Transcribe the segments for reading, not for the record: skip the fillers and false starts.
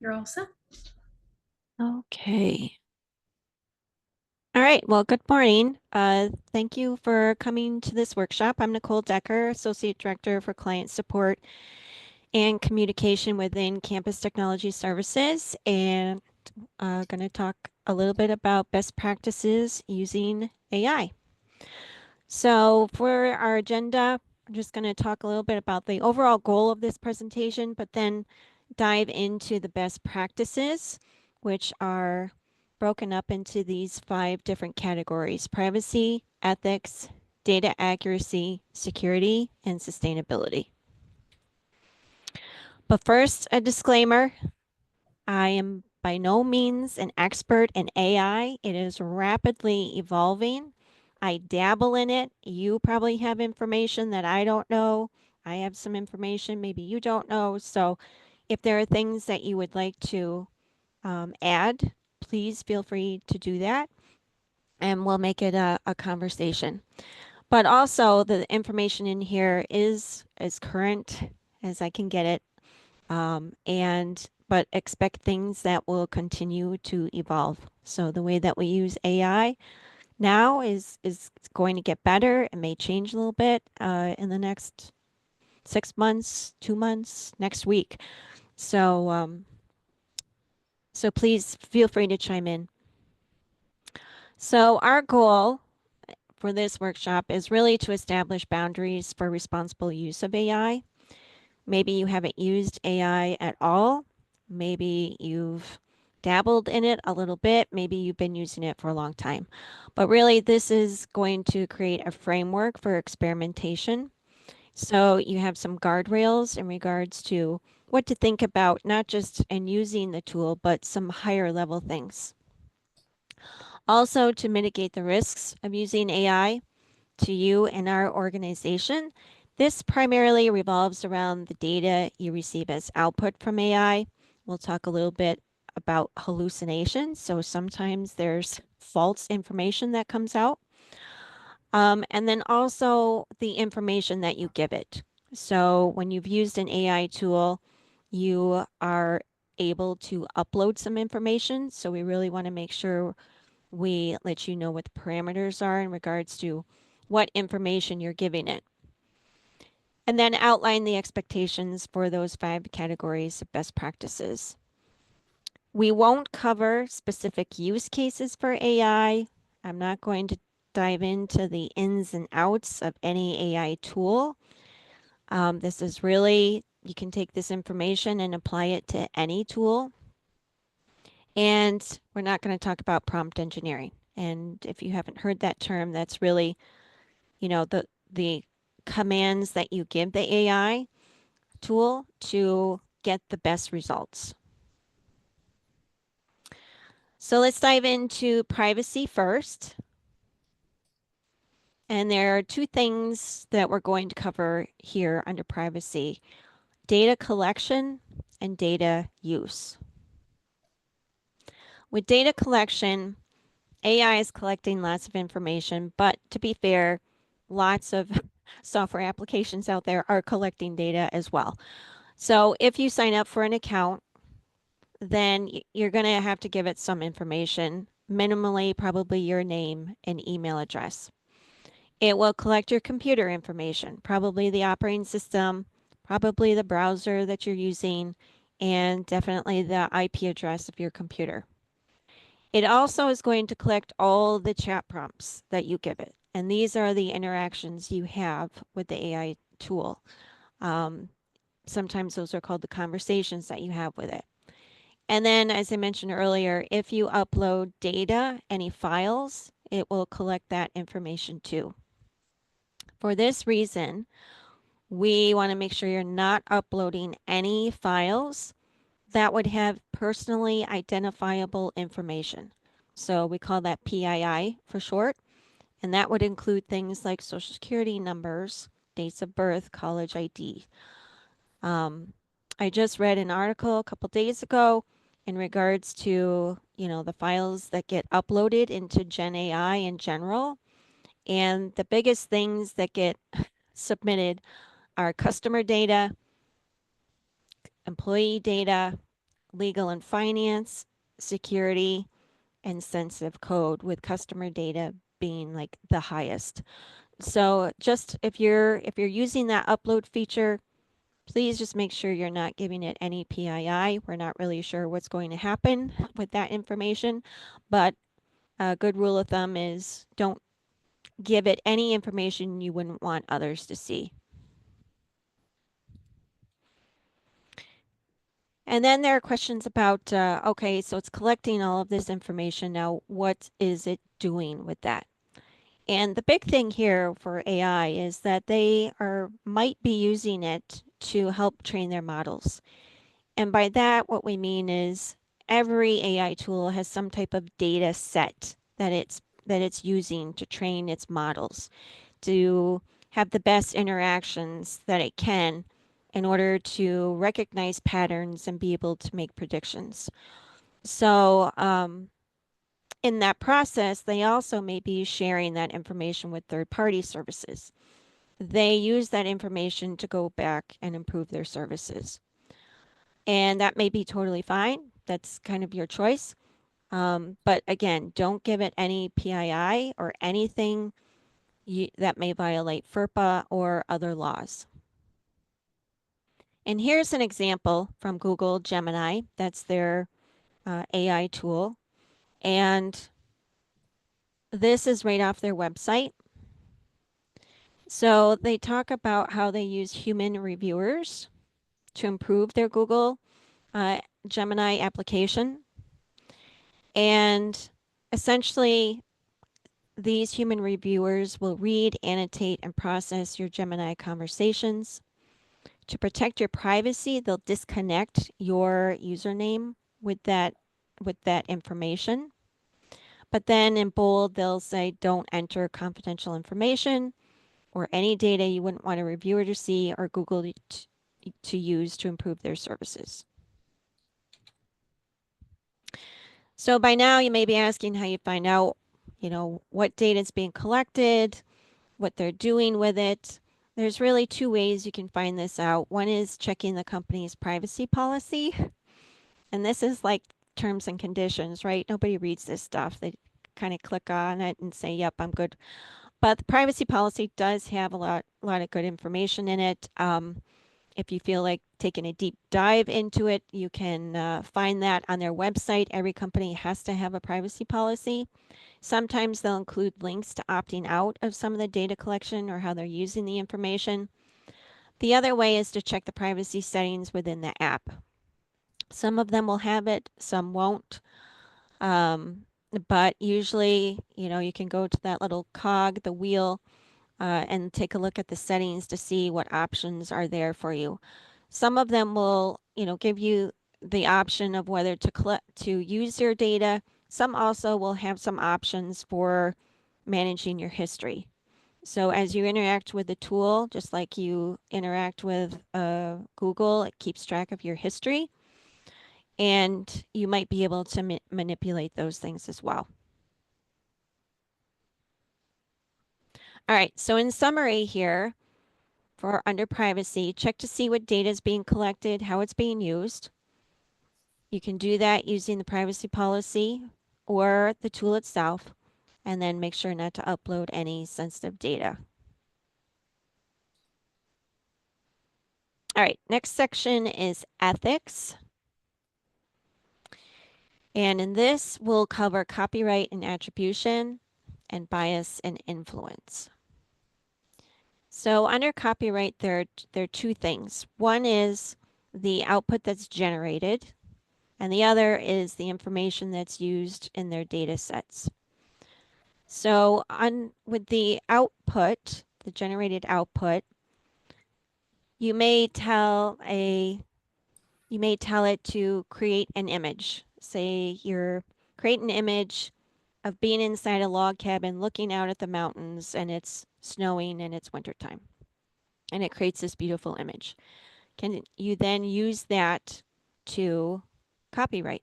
You're all set. Okay. All right. Well, good morning. Thank you for coming to this workshop. I'm Nicole Decker, Associate Director for Client Support and Communication within Campus Technology Services, and going to talk a little bit about best practices using AI. So for our agenda, I'm just going to talk a little bit about the overall goal of this presentation, but then dive into the best practices, which are broken up into these 5 different categories: privacy, ethics, data accuracy, security, and sustainability. But first, a disclaimer. I am by no means an expert in AI. It is rapidly evolving. I dabble in it. You probably have information that I don't know. I have some information maybe you don't know. So if there are things that you would like to add, please feel free to do that and we'll make it a conversation. But also, the information in here is as current as I can get it, and but expect things that will continue to evolve. So the way that we use AI now is going to get better. It may change a little bit in the next 6 months, 2 months, next week. So so please feel free to chime in. So our goal for this workshop is really to establish boundaries for responsible use of AI. Maybe you haven't used AI at all. Maybe you've dabbled in it a little bit. Maybe you've been using it for a long time. But really, this is going to create a framework for experimentation. So you have some guardrails in regards to what to think about, not just in using the tool, but some higher level things. Also, to mitigate the risks of using AI to you and our organization, this primarily revolves around the data you receive as output from AI. We'll talk a little bit about hallucinations. So sometimes there's false information that comes out. And then also the information that you give it. So when you've used an AI tool, you are able to upload some information. So we really want to make sure we let you know what the parameters are in regards to what information you're giving it. And then outline the expectations for those 5 categories of best practices. We won't cover specific use cases for AI. I'm not going to dive into the ins and outs of any AI tool. This is really, you can take this information and apply it to any tool. And we're not going to talk about prompt engineering. And if you haven't heard that term, that's really, the commands that you give the AI tool to get the best results. So let's dive into privacy first. And there are 2 things that we're going to cover here under privacy: data collection and data use. With data collection, AI is collecting lots of information, but to be fair, lots of software applications out there are collecting data as well. So if you sign up for an account, then you're going to have to give it some information, minimally probably your name and email address. It will collect your computer information, probably the operating system, probably the browser that you're using, and definitely the IP address of your computer. It also is going to collect all the chat prompts that you give it. And these are the interactions you have with the AI tool. Um, Sometimes those are called the conversations that you have with it. And then, as I mentioned earlier, if you upload data, any files, it will collect that information too. For this reason, we want to make sure you're not uploading any files that would have personally identifiable information. So we call that PII for short, and that would include things like social security numbers, dates of birth, college ID. Um, I just read an article a couple days ago in regards to, the files that get uploaded into Gen AI in general. And the biggest things that get submitted are customer data, employee data, legal and finance, security, and sensitive code, with customer data being like the highest. So just if you're using that upload feature, please just make sure you're not giving it any PII. We're not really sure what's going to happen with that information, but a good rule of thumb is don't give it any information you wouldn't want others to see. And then there are questions about, okay, so it's collecting all of this information. Now, what is it doing with that? And the big thing here for AI is that they might be using it to help train their models. And by that, what we mean is every AI tool has some type of data set that it's using to train its models, to have the best interactions that it can in order to recognize patterns and be able to make predictions. So, in that process, they also may be sharing that information with third party services. They use that information to go back and improve their services. And that may be totally fine. That's kind of your choice. But again, don't give it any PII or anything that may violate FERPA or other laws. And here's an example from Google Gemini. That's their AI tool. And this is right off their website. So they talk about how they use human reviewers to improve their Google uh, Gemini application. And essentially, these human reviewers will read, annotate, and process your Gemini conversations. To protect your privacy, they'll disconnect your username with that information. But then in bold, they'll say, don't enter confidential information or any data you wouldn't want a reviewer to see or Google to use to improve their services. So by now you may be asking how you find out, what data is being collected, what they're doing with it. There's really two ways you can find this out. One is checking the company's privacy policy, and this is like terms and conditions, right? Nobody reads this stuff. They kind of click on it and say, "Yep, I'm good." But the privacy policy does have a lot of good information in it. If you feel like taking a deep dive into it, you can find that on their website. Every company has to have a privacy policy. Sometimes they'll include links to opting out of some of the data collection or how they're using the information. The other way is to check the privacy settings within the app. Some of them will have it, some won't. Um, but usually, you can go to that little cog, the wheel, and take a look at the settings to see what options are there for you. Some of them will, give you the option of whether to use your data. Some also will have some options for managing your history. So as you interact with the tool, just like you interact with Google, it keeps track of your history, and you might be able to manipulate those things as well. All right, so in summary here, for under privacy, check to see what data is being collected, how it's being used. You can do that using the privacy policy or the tool itself, and then make sure not to upload any sensitive data. All right, next section is ethics. And in this, we'll cover copyright and attribution and bias and influence. So under copyright, there are two things. One is the output that's generated, and the other is the information that's used in their data sets. So with the output, the generated output, you may tell it to create an image. Say you're create an image of being inside a log cabin looking out at the mountains and it's snowing and it's wintertime. And it creates this beautiful image. Can you then use that to copyright?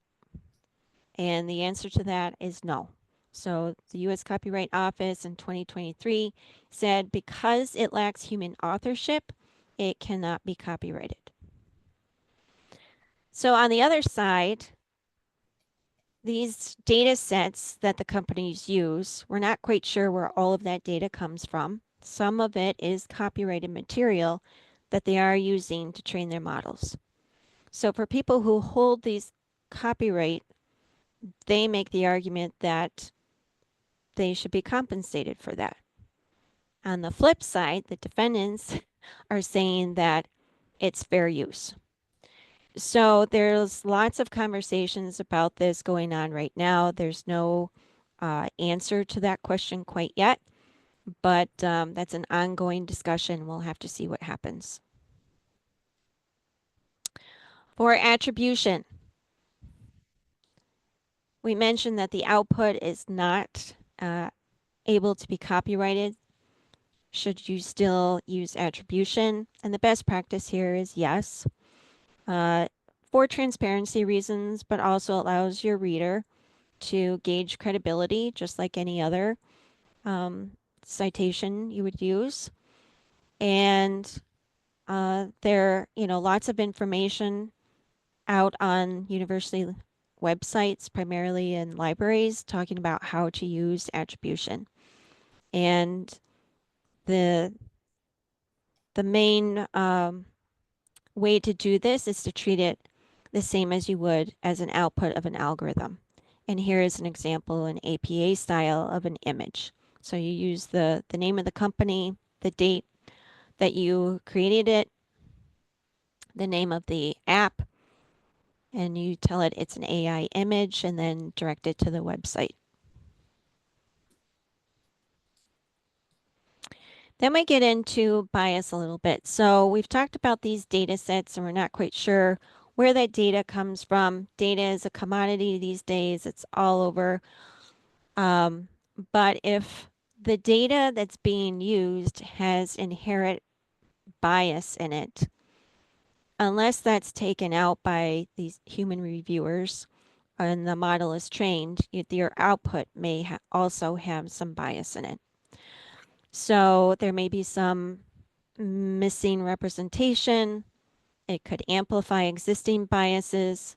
And the answer to that is no. So the U.S. Copyright Office in 2023 said because it lacks human authorship, it cannot be copyrighted. So on the other side, these data sets that the companies use, we're not quite sure where all of that data comes from. Some of it is copyrighted material that they are using to train their models. So for people who hold these copyright, they make the argument that they should be compensated for that. On the flip side, the defendants are saying that it's fair use. So there's lots of conversations about this going on right now. There's no answer to that question quite yet, but that's an ongoing discussion. We'll have to see what happens. For attribution, we mentioned that the output is not able to be copyrighted. Should you still use attribution? And the best practice here is yes, for transparency reasons, but also allows your reader to gauge credibility, just like any other citation you would use. And there, lots of information out on university websites, primarily in libraries, talking about how to use attribution. And the main way to do this is to treat it the same as you would as an output of an algorithm. And here is an example, an APA style of an image. So you use the name of the company, the date that you created it, the name of the app, and you tell it it's an AI image and then direct it to the website. Then we get into bias a little bit. So we've talked about these data sets and we're not quite sure where that data comes from. Data is a commodity these days. It's all over. But if the data that's being used has inherent bias in it, unless that's taken out by these human reviewers and the model is trained, your output may also have some bias in it. So there may be some missing representation. It could amplify existing biases.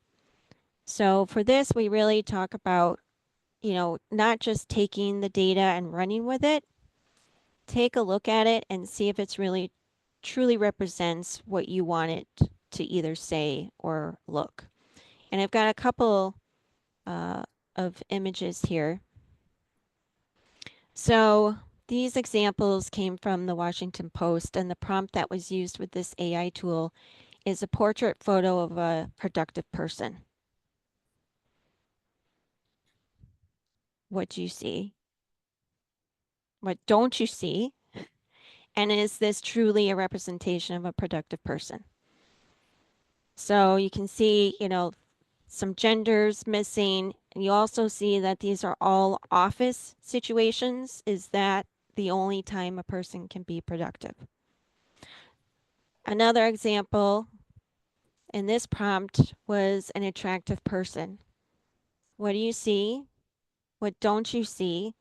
So for this, we really talk about, not just taking the data and running with it. Take a look at it and see if it's really truly represents what you want it to either say or look. And I've got a couple of images here. So these examples came from the Washington Post, and the prompt that was used with this AI tool is a portrait photo of a productive person. What do you see? What don't you see? And is this truly a representation of a productive person? So you can see, some genders missing. And you also see that these are all office situations. Is that the only time a person can be productive? Another example in this prompt was an attractive person. What do you see? What don't you see?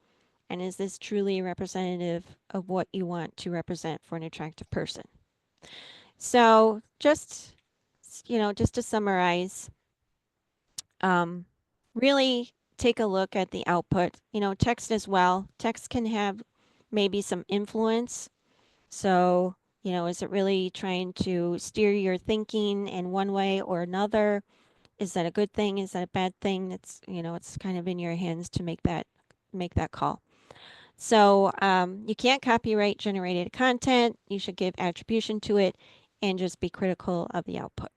And is this truly representative of what you want to represent for an attractive person? So just to summarize, really take a look at the output. Text as well. Text can have maybe some influence. So, is it really trying to steer your thinking in one way or another? Is that a good thing? Is that a bad thing? It's kind of in your hands to make that call. So you can't copyright generated content. You should give attribution to it and just be critical of the output.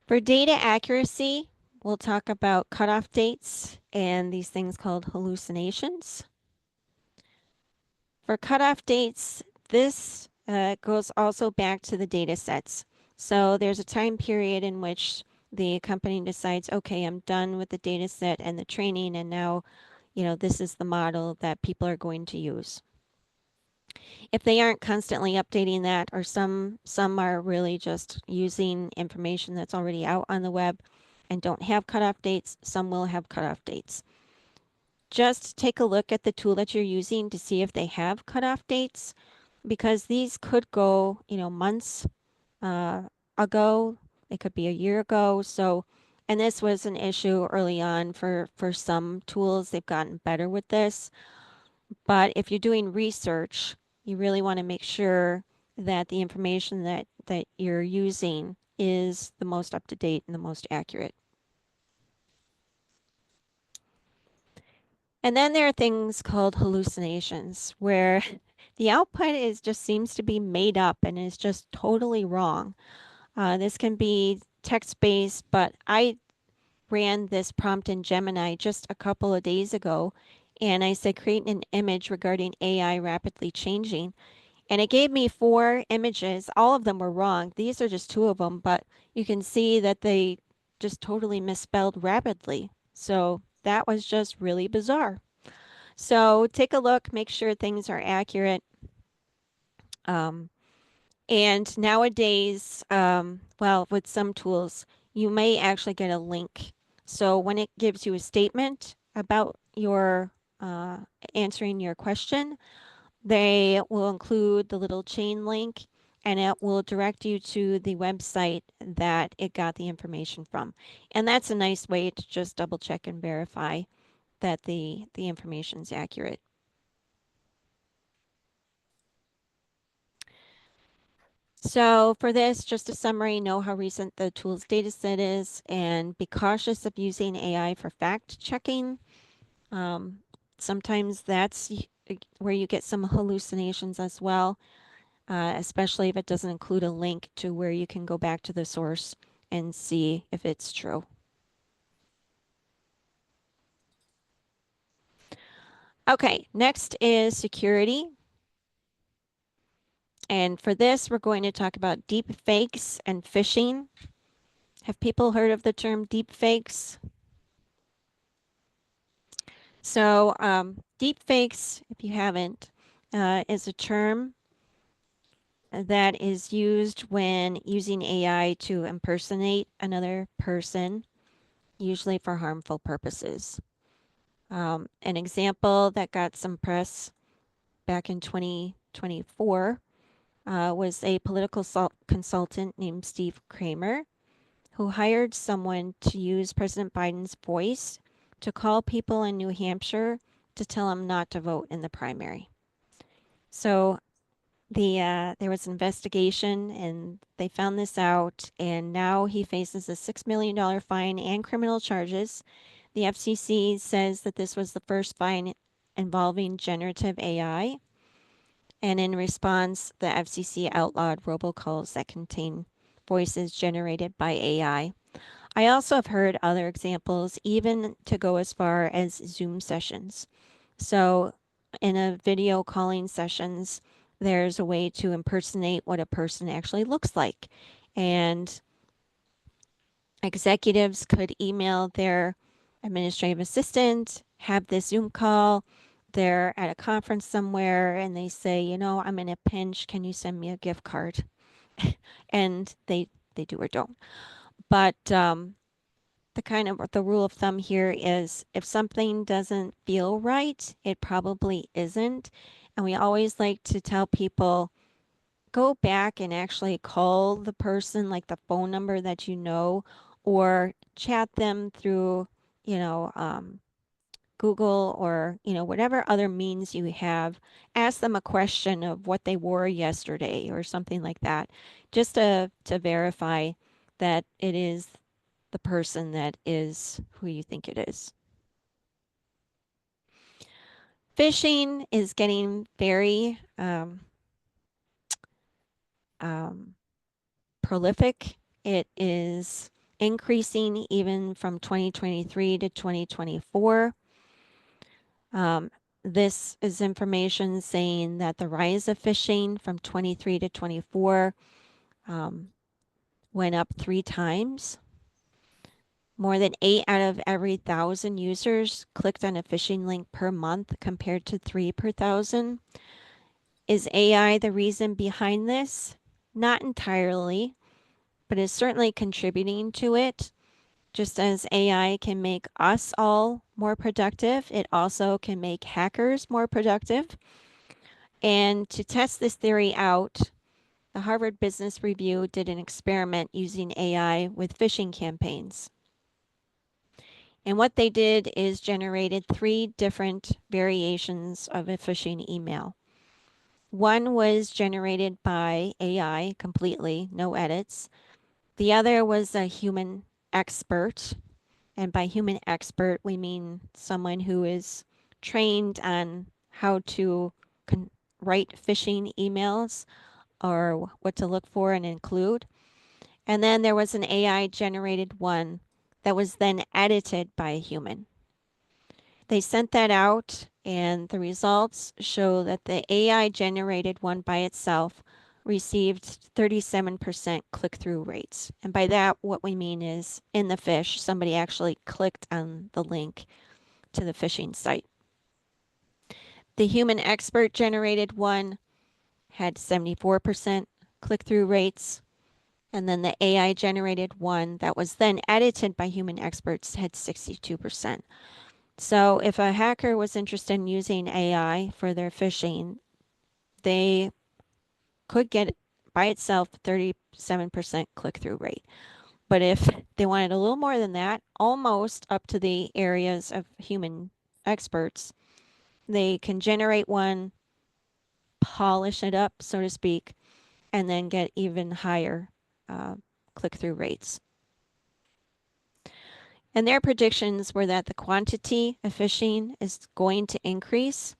For data accuracy, we'll talk about cutoff dates and these things called hallucinations. For cutoff dates, this goes also back to the data sets. So there's a time period in which the company decides, okay, I'm done with the data set and the training, and now, this is the model that people are going to use. If they aren't constantly updating that, or some are really just using information that's already out on the web and don't have cutoff dates, some will have cutoff dates. Just take a look at the tool that you're using to see if they have cutoff dates, because these could go, months uh, ago. It could be a year ago. So, and this was an issue early on for some tools. They've gotten better with this. But if you're doing research, you really want to make sure that the information that you're using is the most up to date and the most accurate. And then there are things called hallucinations where the output is just seems to be made up and is just totally wrong. This can be text-based, but I ran this prompt in Gemini just a couple of days ago, and I said create an image regarding AI rapidly changing. And it gave me four images. All of them were wrong. These are just two of them, but you can see that they just totally misspelled rapidly. So that was just really bizarre. So take a look, make sure things are accurate. Um, and nowadays, well, with some tools, you may actually get a link. So when it gives you a statement about your uh, answering your question, they will include the little chain link and it will direct you to the website that it got the information from. And that's a nice way to just double check and verify that the information is accurate. So for this, just a summary, know how recent the tool's dataset is and be cautious of using AI for fact checking. Um, Sometimes that's where you get some hallucinations as well, especially if it doesn't include a link to where you can go back to the source and see if it's true. Okay, next is security. And for this, we're going to talk about deep fakes and phishing. Have people heard of the term deep fakes? So, deep fakes, if you haven't, is a term that is used when using AI to impersonate another person, usually for harmful purposes. An example that got some press back in 2024 was a political consultant named Steve Kramer, who hired someone to use President Biden's voice to call people in New Hampshire to tell them not to vote in the primary. So there was an investigation and they found this out, and now he faces a $6 million fine and criminal charges. The FCC says that this was the first fine involving generative AI, and in response, the FCC outlawed robocalls that contain voices generated by AI. I also have heard other examples, even to go as far as Zoom sessions. So, in a video calling sessions, there's a way to impersonate what a person actually looks like. And executives could email their administrative assistant, have this Zoom call. They're at a conference somewhere and they say, you know, I'm in a pinch. Can you send me a gift card? And they do or don't. But the kind of the rule of thumb here is if something doesn't feel right, it probably isn't. And we always like to tell people go back and actually call the person, like the phone number that you know, or chat them through, you know, Google or, you know, whatever other means you have. Ask them a question of what they wore yesterday or something like that, just to verify that it is the person that is who you think it is. Phishing is getting very um, prolific. It is increasing even from 2023 to 2024. Um, this is information saying that the rise of phishing from 23 to 24 um, went up 3 times. More than 8 out of every 1,000 users clicked on a phishing link per month compared to 3 per 1,000. Is AI the reason behind this? Not entirely, but is certainly contributing to it. Just as AI can make us all more productive, it also can make hackers more productive. And to test this theory out, the Harvard Business Review did an experiment using AI with phishing campaigns. And what they did is generated 3 different variations of a phishing email. One was generated by AI completely, no edits. The other was a human expert. And by human expert, we mean someone who is trained on how to write phishing emails or what to look for and include. And then there was an AI generated one that was then edited by a human. They sent that out, and the results show that the AI generated one by itself received 37% click through rates. And by that, what we mean is in the phish, somebody actually clicked on the link to the phishing site. The human expert generated one had 74% click through rates. And then the AI generated one that was then edited by human experts had 62%. So if a hacker was interested in using AI for their phishing, they could get by itself 37% click-through rate. But if they wanted a little more than that, almost up to the areas of human experts, they can generate one, polish it up, so to speak, and then get even higher click-through rates. And their predictions were that the quantity of phishing is going to increase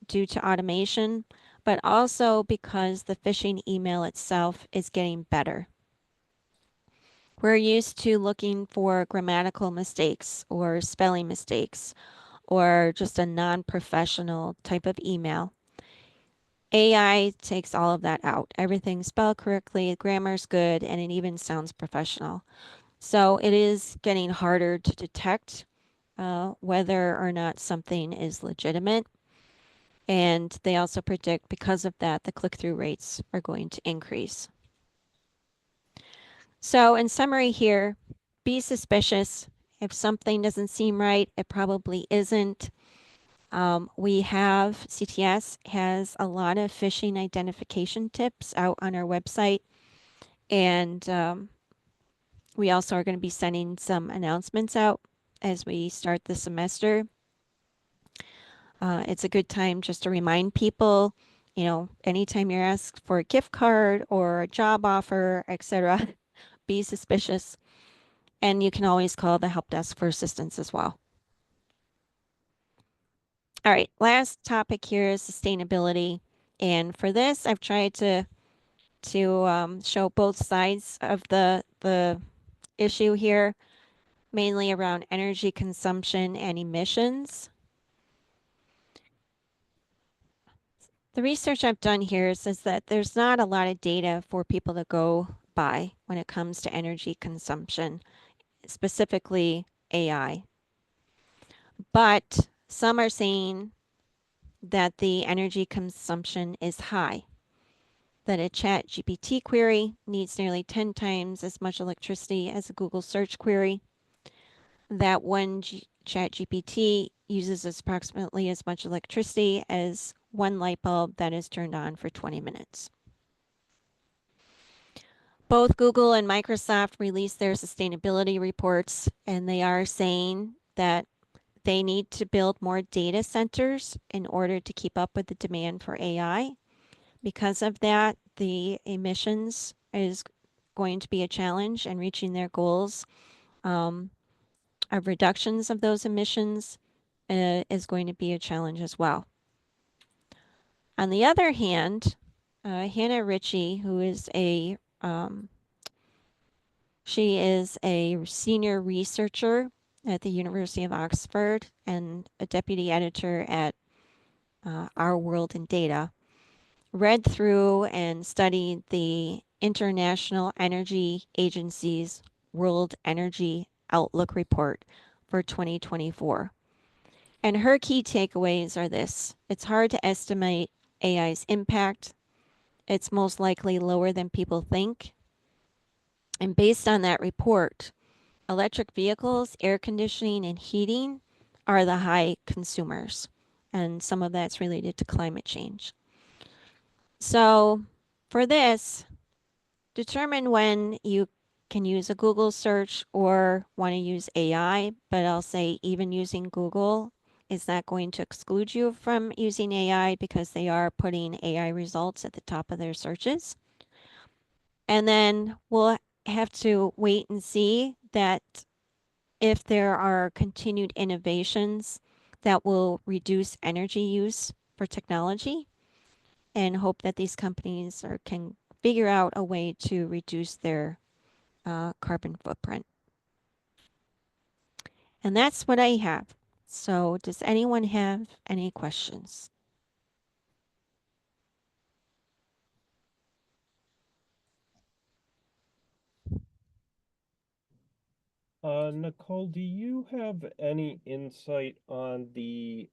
due to automation, but also because the phishing email itself is getting better. We're used to looking for grammatical mistakes or spelling mistakes or just a non-professional type of email. AI takes all of that out. Everything's spelled correctly, grammar's good, and it even sounds professional. So it is getting harder to detect whether or not something is legitimate. And they also predict because of that, the click-through rates are going to increase. So in summary here, be suspicious. If something doesn't seem right, it probably isn't. We have, CTS has a lot of phishing identification tips out on our website. And we also are going to be sending some announcements out as we start the semester. It's a good time just to remind people, anytime you're asked for a gift card or a job offer, etc., be suspicious. And you can always call the help desk for assistance as well. All right, last topic here is sustainability. And for this, I've tried to show both sides of the issue here, mainly around energy consumption and emissions. The research I've done here says that there's not a lot of data for people to go by when it comes to energy consumption, specifically AI. But some are saying that the energy consumption is high, that a chat GPT query needs nearly 10 times as much electricity as a Google search query, that one chat GPT uses approximately as much electricity as one light bulb that is turned on for 20 minutes. Both Google and Microsoft released their sustainability reports, and they are saying that they need to build more data centers in order to keep up with the demand for AI. Because of that, the emissions is going to be a challenge, and reaching their goals of reductions of those emissions is going to be a challenge as well. On the other hand, Hannah Ritchie, who is she is a senior researcher at the University of Oxford and a deputy editor at Our World in Data, read through and studied the International Energy Agency's World Energy Outlook Report for 2024. And her key takeaways are this: it's hard to estimate AI's impact. It's most likely lower than people think. And based on that report, electric vehicles, air conditioning, and heating are the high consumers. And some of that's related to climate change. So For this, determine when you can use a Google search or want to use AI, but I'll say even using Google is not going to exclude you from using AI because they are putting AI results at the top of their searches. And then we'll have to wait and see that if there are continued innovations that will reduce energy use for technology and hope that these companies can figure out a way to reduce their carbon footprint. And that's what I have. So does anyone have any questions? Nicole, do you have any insight on the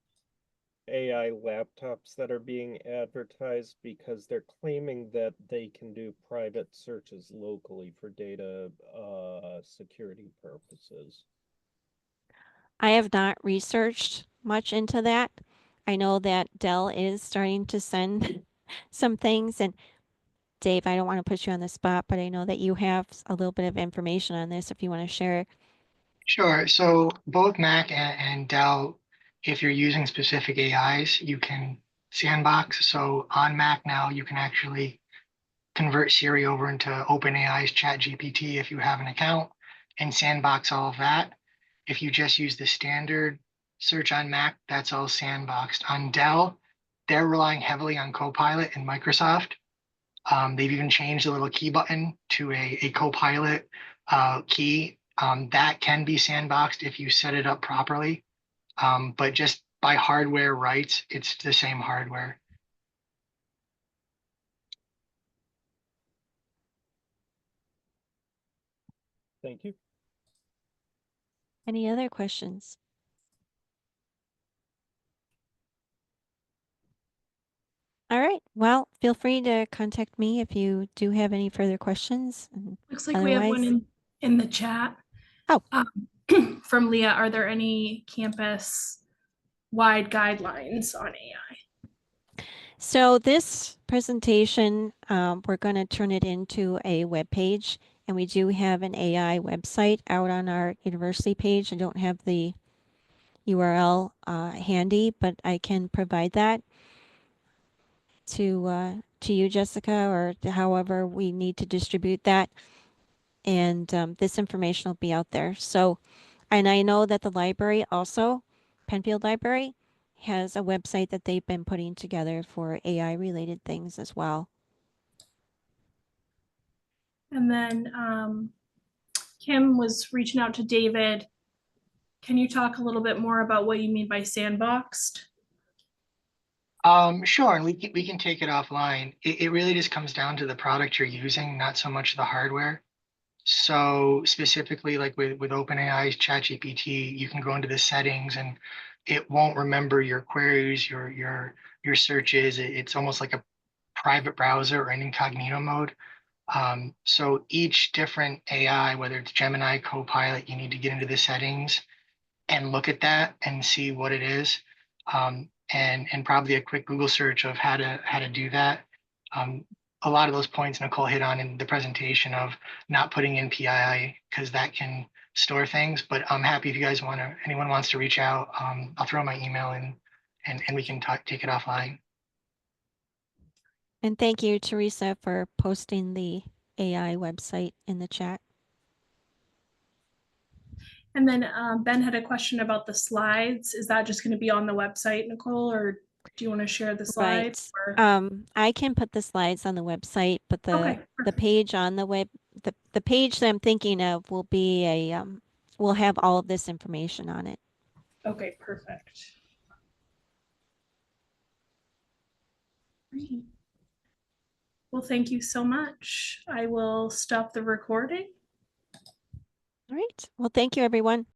AI laptops that are being advertised because they're claiming that they can do private searches locally for data security purposes? I have not researched much into that. I know that Dell is starting to send some things. And Dave, I don't want to put you on the spot, but I know that you have a little bit of information on this if you want to share it. Sure. So both Mac and Dell, if you're using specific AIs, you can sandbox. So on Mac now, you can actually convert Siri over into OpenAI's ChatGPT if you have an account and sandbox all of that. If you just use the standard search on Mac, that's all sandboxed. On Dell, they're relying heavily on Copilot and Microsoft. They've even changed the little key button to a Copilot key. That can be sandboxed if you set it up properly. But just by hardware rights, it's the same hardware. Thank you. Any other questions? All right. Well, feel free to contact me if you do have any further questions. Looks like we have one Otherwise, in the chat. Oh. From Leah, are there any campus wide guidelines on AI? so this presentation, we're going to turn it into a web page, and we do have an AI website out on our university page. I don't have the URL handy, but I can provide that to you, Jessica, or to however we need to distribute that. And this information will be out there. So, and I know that the library also, Penfield Library, has a website that they've been putting together for AI related things as well. And then Kim was reaching out to David. Can you talk a little bit more about what you mean by sandboxed? Sure, and we can take it offline. It really just comes down to the product you're using, not so much the hardware. So specifically, like with OpenAI's ChatGPT, you can go into the settings and it won't remember your queries, your searches. It's almost like a private browser or an incognito mode. So each different AI, whether it's Gemini, Copilot, you need to get into the settings and look at that and see what it is. And probably a quick Google search of how to do that. Um, a lot of those points Nicole hit on in the presentation of not putting in PII because that can store things. But I'm happy if you guys anyone wants to reach out, I'll throw my email in and we can take it offline. And thank you, Teresa, for posting the AI website in the chat. And then Ben had a question about the slides. Is that just going to be on the website, Nicole, or do you want to share the slides? Right. I can put the slides on the website, but the page on the web, the page that I'm thinking of will be will have all of this information on it. Okay, perfect. Great. Well, thank you so much. I will stop the recording. All right. Well, thank you, everyone.